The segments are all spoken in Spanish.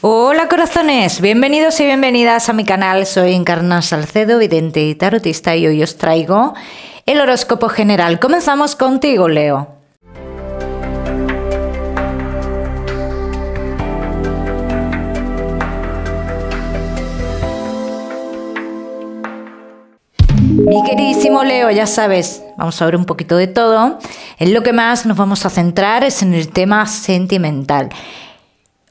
Hola corazones, bienvenidos y bienvenidas a mi canal. Soy Encarna Salcedo, vidente y tarotista, y hoy os traigo el horóscopo general. Comenzamos contigo, Leo. Mi queridísimo Leo, ya sabes, vamos a ver un poquito de todo. En lo que más nos vamos a centrar es en el tema sentimental.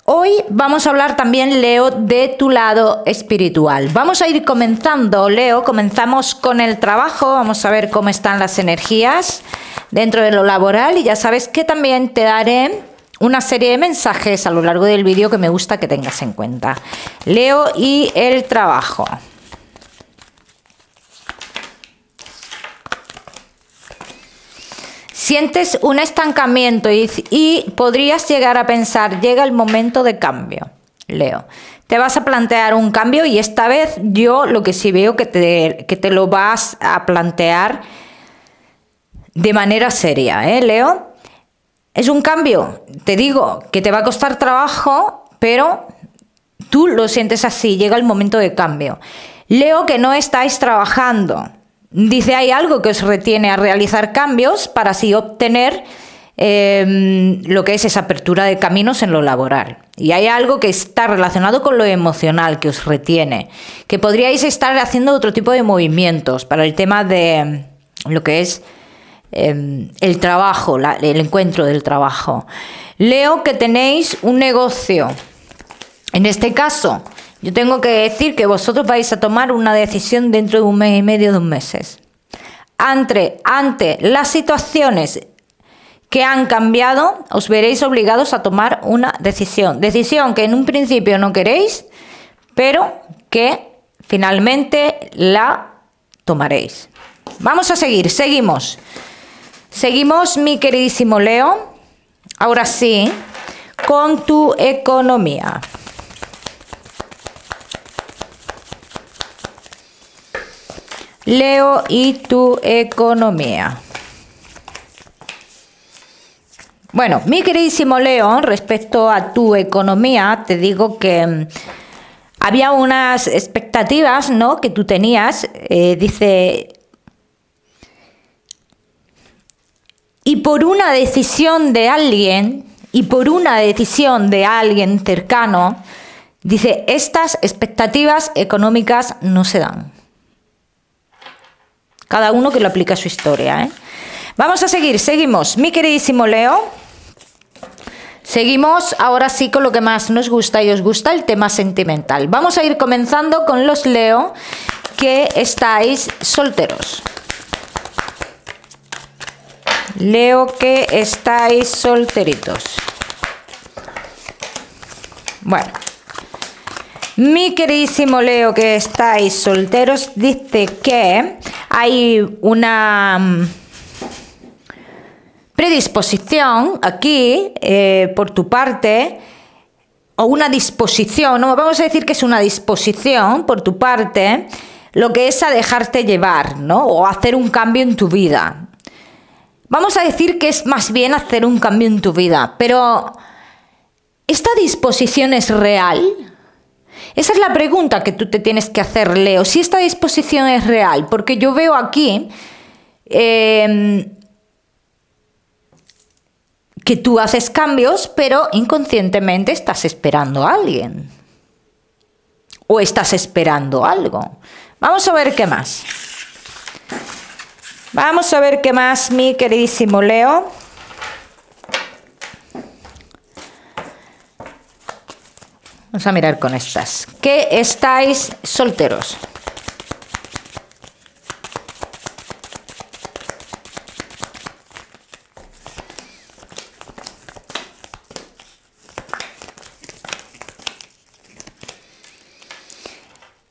Hoy vamos a hablar también, Leo, de tu lado espiritual. Vamos a ir comenzando, Leo, comenzamos con el trabajo, vamos a ver cómo están las energías dentro de lo laboral y ya sabes que también te daré una serie de mensajes a lo largo del vídeo que me gusta que tengas en cuenta. Leo y el trabajo. Sientes un estancamiento y podrías llegar a pensar, llega el momento de cambio, Leo. Te vas a plantear un cambio y esta vez yo lo que sí veo que te lo vas a plantear de manera seria, Leo. Es un cambio, te digo, que te va a costar trabajo, pero tú lo sientes así, llega el momento de cambio. Leo, que no estáis trabajando. Dice, hay algo que os retiene a realizar cambios para así obtener lo que es esa apertura de caminos en lo laboral. Y hay algo que está relacionado con lo emocional que os retiene, que podríais estar haciendo otro tipo de movimientos para el tema de lo que es el trabajo, el encuentro del trabajo. Leo, que tenéis un negocio. En este caso, yo tengo que decir que vosotros vais a tomar una decisión dentro de 1 mes y medio, 2 meses. Ante las situaciones que han cambiado, os veréis obligados a tomar una decisión. Decisión que en un principio no queréis, pero que finalmente la tomaréis. Vamos a seguir, seguimos. Seguimos, mi queridísimo Leo. Ahora sí, con tu economía. Leo y tu economía. Bueno, mi queridísimo Leo, respecto a tu economía, te digo que había unas expectativas, ¿no?, que tú tenías. Dice, y por una decisión de alguien, cercano, dice, estas expectativas económicas no se dan. Cada uno que lo aplica a su historia, Vamos a seguir, seguimos. Mi queridísimo Leo, seguimos ahora sí con lo que más nos gusta y os gusta, el tema sentimental. Vamos a ir comenzando con los Leo que estáis solteros. Leo, que estáis solteritos. Bueno. Mi queridísimo Leo, que estáis solteros, dice que hay una predisposición aquí por tu parte, o una disposición, no vamos a decir que es una disposición por tu parte, lo que es a dejarte llevar, ¿no?, o hacer un cambio en tu vida. Vamos a decir que es más bien hacer un cambio en tu vida, pero ¿esta disposición es real? Esa es la pregunta que tú te tienes que hacer, Leo, si esta disposición es real, porque yo veo aquí que tú haces cambios, pero inconscientemente estás esperando a alguien o estás esperando algo. Vamos a ver qué más. Vamos a ver qué más, mi queridísimo Leo. Vamos a mirar con estas. Que estáis solteros.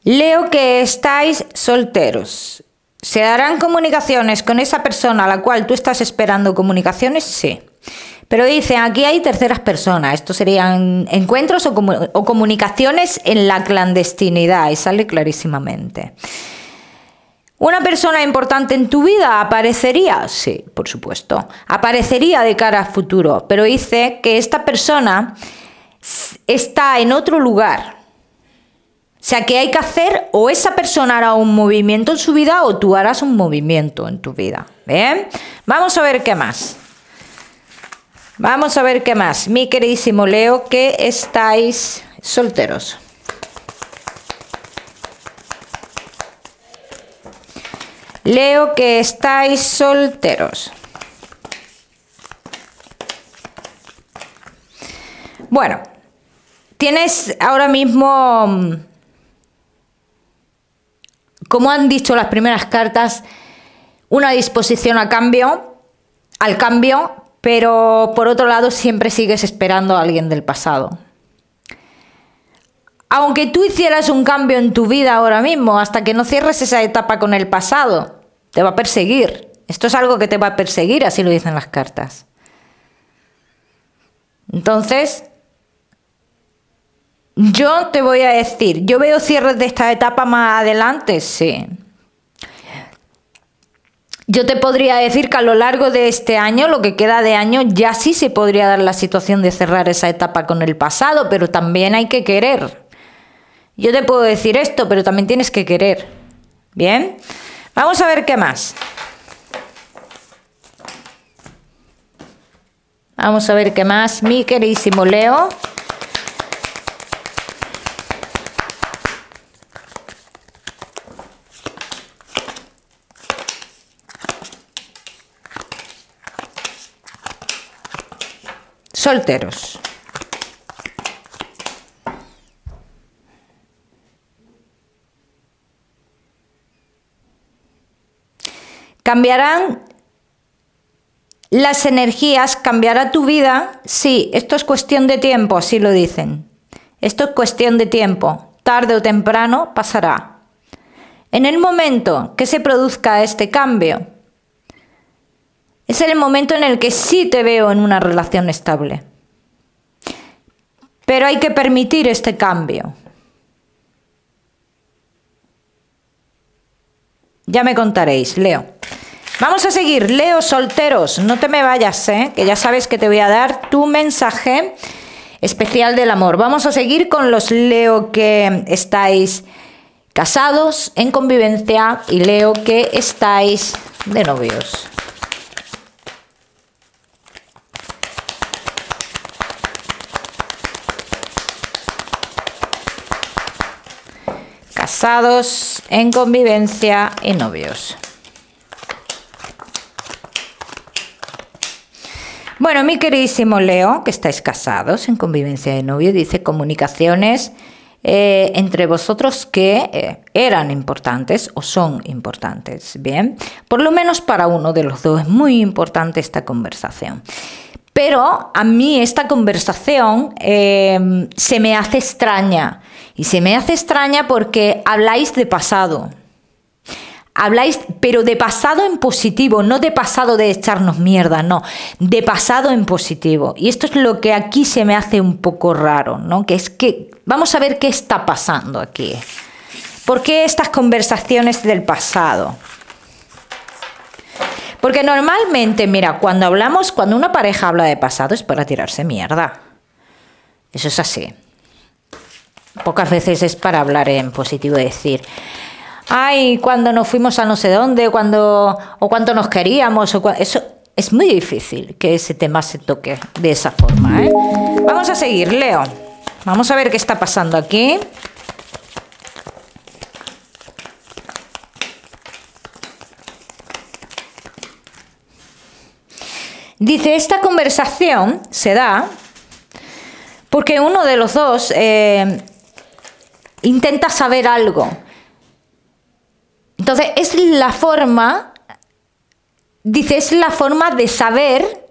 Leo, que estáis solteros. ¿Se darán comunicaciones con esa persona a la cual tú estás esperando comunicaciones? Sí. Pero dicen, aquí hay terceras personas. Estos serían encuentros o comunicaciones en la clandestinidad. Y sale clarísimamente. ¿Una persona importante en tu vida aparecería? Sí, por supuesto. Aparecería de cara a futuro. Pero dice que esta persona está en otro lugar. O sea, que hay que hacer, o esa persona hará un movimiento en su vida o tú harás un movimiento en tu vida. ¿Bien? Vamos a ver qué más. Vamos a ver qué más. Mi queridísimo Leo, que estáis solteros. Leo, que estáis solteros. Bueno, tienes ahora mismo, como han dicho las primeras cartas, una disposición al cambio, pero por otro lado siempre sigues esperando a alguien del pasado. Aunque tú hicieras un cambio en tu vida ahora mismo, hasta que no cierres esa etapa con el pasado, te va a perseguir. Esto es algo que te va a perseguir, así lo dicen las cartas. Entonces, yo te voy a decir, yo veo cierres de esta etapa más adelante, sí. Yo te podría decir que a lo largo de este año, lo que queda de año, ya sí se podría dar la situación de cerrar esa etapa con el pasado, pero también hay que querer. Yo te puedo decir esto, pero también tienes que querer. ¿Bien? Vamos a ver qué más. Vamos a ver qué más, mi queridísimo Leo. Solteros. Cambiarán las energías, cambiará tu vida. Sí, esto es cuestión de tiempo, así lo dicen. Esto es cuestión de tiempo. Tarde o temprano pasará. En el momento que se produzca este cambio, es el momento en el que sí te veo en una relación estable. Pero hay que permitir este cambio. Ya me contaréis, Leo. Vamos a seguir, Leo, solteros. No te me vayas, que ya sabes que te voy a dar tu mensaje especial del amor. Vamos a seguir con los Leo que estáis casados, en convivencia, y Leo que estáis de novios. Casados, en convivencia y novios. Bueno, mi queridísimo Leo, que estáis casados, en convivencia y novio, dice comunicaciones entre vosotros que eran importantes o son importantes. Bien, por lo menos para uno de los dos es muy importante esta conversación. Pero a mí esta conversación se me hace extraña. Y se me hace extraña porque habláis de pasado. Habláis, pero de pasado en positivo, no de pasado de echarnos mierda, no. De pasado en positivo. Y esto es lo que aquí se me hace un poco raro, ¿no? Que es que vamos a ver qué está pasando aquí. ¿Por qué estas conversaciones del pasado? Porque normalmente, mira, cuando una pareja habla de pasado es para tirarse mierda. Eso es así. Pocas veces es para hablar en positivo y decir, ay, cuando nos fuimos a no sé dónde, o cuánto nos queríamos, eso es muy difícil que ese tema se toque de esa forma, ¿eh? Vamos a seguir, Leo. Vamos a ver qué está pasando aquí. Dice, esta conversación se da porque uno de los dos intenta saber algo. Entonces, es la forma, dice, es la forma de saber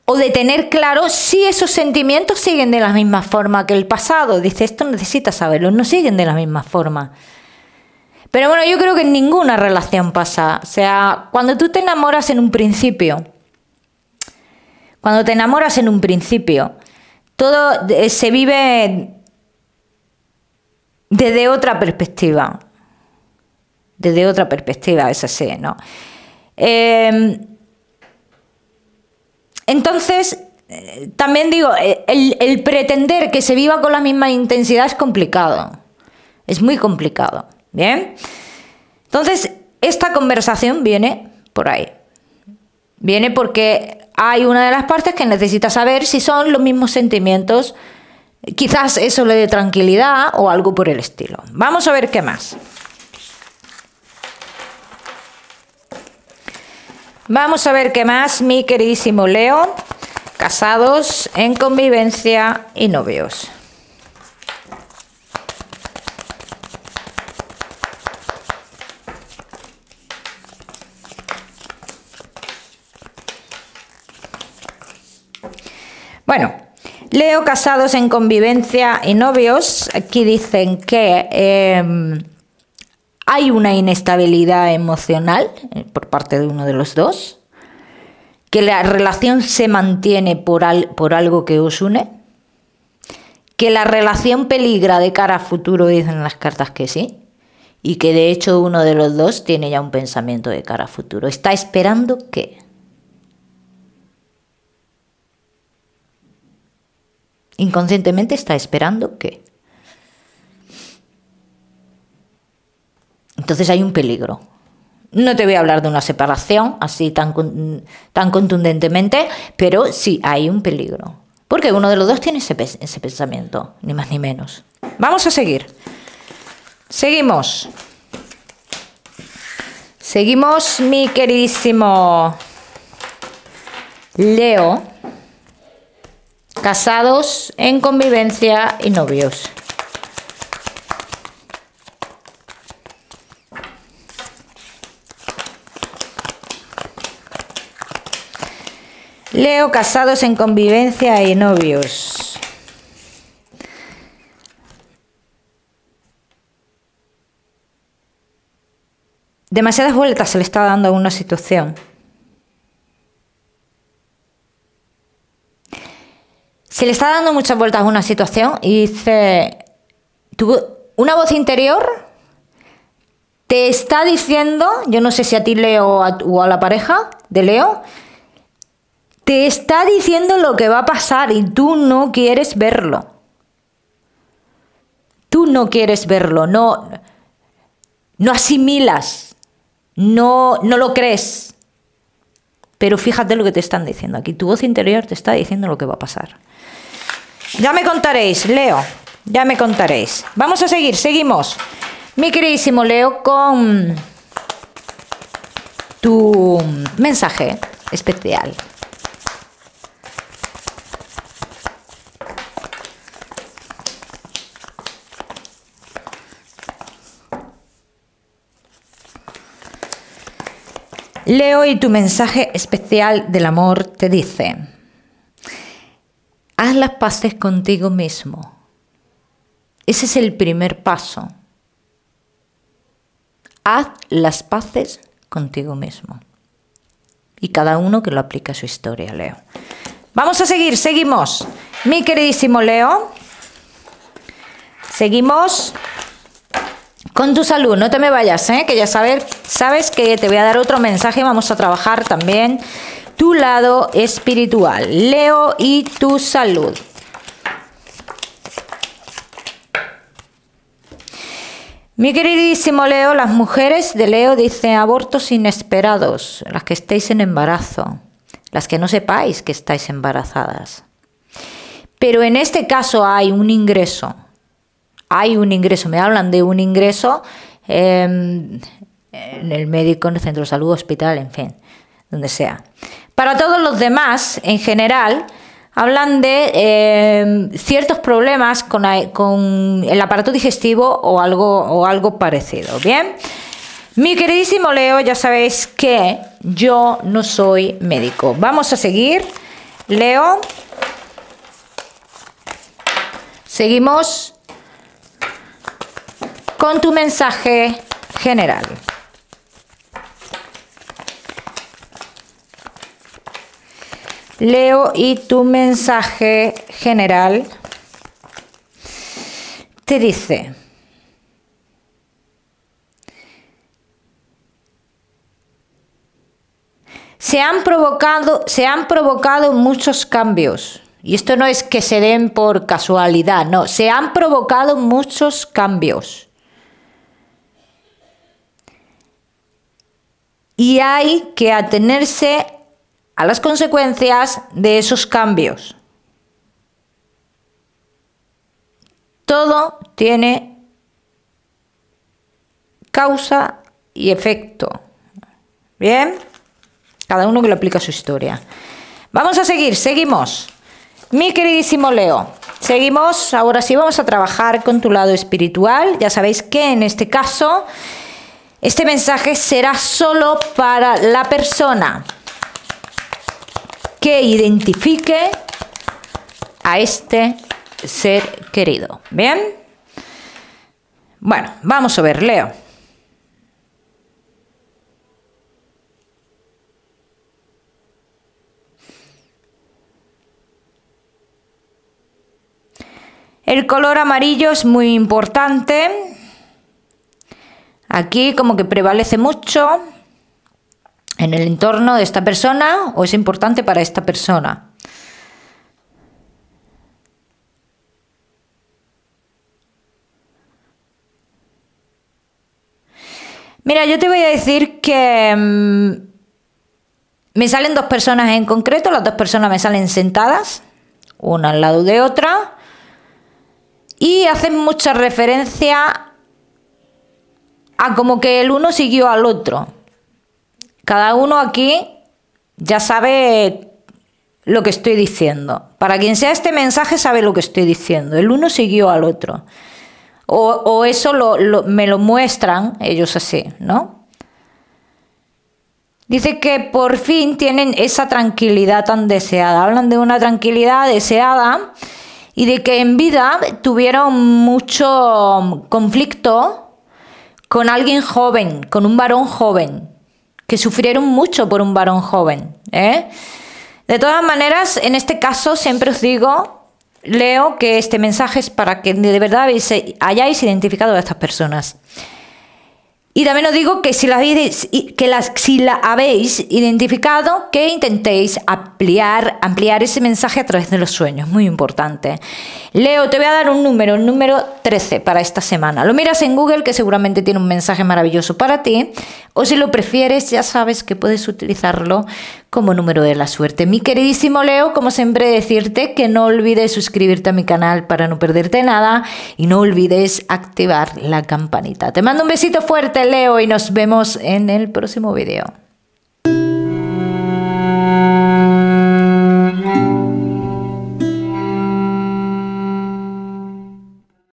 o de tener claro si esos sentimientos siguen de la misma forma que el pasado. Dice, esto necesitas saberlo, no siguen de la misma forma. Pero bueno, yo creo que en ninguna relación pasa. O sea, cuando tú te enamoras en un principio, todo se vive desde otra perspectiva. Desde otra perspectiva, es así, ¿no? Entonces, también digo, el pretender que se viva con la misma intensidad es complicado. Es muy complicado. ¿Bien? Entonces, esta conversación viene por ahí. Viene porque hay una de las partes que necesita saber si son los mismos sentimientos. Quizás eso le dé tranquilidad o algo por el estilo. Vamos a ver qué más. Vamos a ver qué más, mi queridísimo Leo. Casados, en convivencia y novios. Bueno, Leo, casados en convivencia y novios, aquí dicen que hay una inestabilidad emocional por parte de uno de los dos, que la relación se mantiene por algo que os une, que la relación peligra de cara a futuro, dicen las cartas que sí, y que de hecho uno de los dos tiene ya un pensamiento de cara a futuro. Está esperando que... Inconscientemente está esperando que... Entonces hay un peligro. No te voy a hablar de una separación así tan contundentemente, pero sí hay un peligro. Porque uno de los dos tiene ese pensamiento, ni más ni menos. Vamos a seguir. Seguimos. Seguimos, mi queridísimo Leo. Casados en convivencia y novios. Leo, casados en convivencia y novios. Demasiadas vueltas se le está dando a una situación. Se le está dando muchas vueltas a una situación y dice, una voz interior te está diciendo, yo no sé si a ti Leo o a la pareja de Leo, te está diciendo lo que va a pasar y tú no quieres verlo. Tú no quieres verlo, no asimilas, no lo crees. Pero fíjate lo que te están diciendo aquí. Tu voz interior te está diciendo lo que va a pasar. Ya me contaréis, Leo. Ya me contaréis. Vamos a seguir, seguimos. Mi queridísimo Leo, con tu mensaje especial. Leo, y tu mensaje especial del amor te dice: haz las paces contigo mismo. Ese es el primer paso. Haz las paces contigo mismo. Y cada uno que lo aplique a su historia, Leo. Vamos a seguir, seguimos. Mi queridísimo Leo, seguimos con tu salud. No te me vayas, que ya sabes que te voy a dar otro mensaje. Vamos a trabajar también tu lado espiritual. Leo, y tu salud. Mi queridísimo Leo, las mujeres de Leo dicen abortos inesperados, las que estéis en embarazo, las que no sepáis que estáis embarazadas. Pero en este caso hay un ingreso. Hay un ingreso, me hablan de un ingreso en el médico, en el centro de salud, hospital, en fin, donde sea. Para todos los demás, en general, hablan de ciertos problemas con el aparato digestivo o algo parecido. Bien, mi queridísimo Leo, ya sabéis que yo no soy médico. Vamos a seguir, Leo. Seguimos con tu mensaje general. Leo, y tu mensaje general te dice: se han provocado muchos cambios. Y esto no es que se den por casualidad, no, se han provocado muchos cambios. Y hay que atenerse a las consecuencias de esos cambios. Todo tiene causa y efecto. ¿Bien? Cada uno que lo aplica a su historia. Vamos a seguimos. Mi queridísimo Leo, seguimos. Ahora sí vamos a trabajar con tu lado espiritual. Ya sabéis que en este caso, este mensaje será solo para la persona que identifique a este ser querido. ¿Bien? Bueno, vamos a ver, Leo. El color amarillo es muy importante. Aquí como que prevalece mucho en el entorno de esta persona o es importante para esta persona. Mira, yo te voy a decir que me salen dos personas en concreto, las dos personas me salen sentadas, una al lado de otra. Y hacen mucha referencia a como que el uno siguió al otro. Cada uno aquí ya sabe lo que estoy diciendo. Para quien sea este mensaje sabe lo que estoy diciendo. El uno siguió al otro. O eso me lo muestran ellos así, ¿no? Dice que por fin tienen esa tranquilidad tan deseada. Hablan de una tranquilidad deseada. Y de que en vida tuvieron mucho conflicto con alguien joven, con un varón joven, que sufrieron mucho por un varón joven. De todas maneras, en este caso siempre os digo, Leo, que este mensaje es para que de verdad hayáis identificado a estas personas. Y también os digo que si la habéis identificado, que intentéis ampliar ese mensaje a través de los sueños. Muy importante. Leo, te voy a dar un número, el número 13 para esta semana. Lo miras en Google, que seguramente tiene un mensaje maravilloso para ti. O si lo prefieres, ya sabes que puedes utilizarlo como número de la suerte. Mi queridísimo Leo, como siempre decirte que no olvides suscribirte a mi canal para no perderte nada y no olvides activar la campanita. Te mando un besito fuerte, Leo, y nos vemos en el próximo video.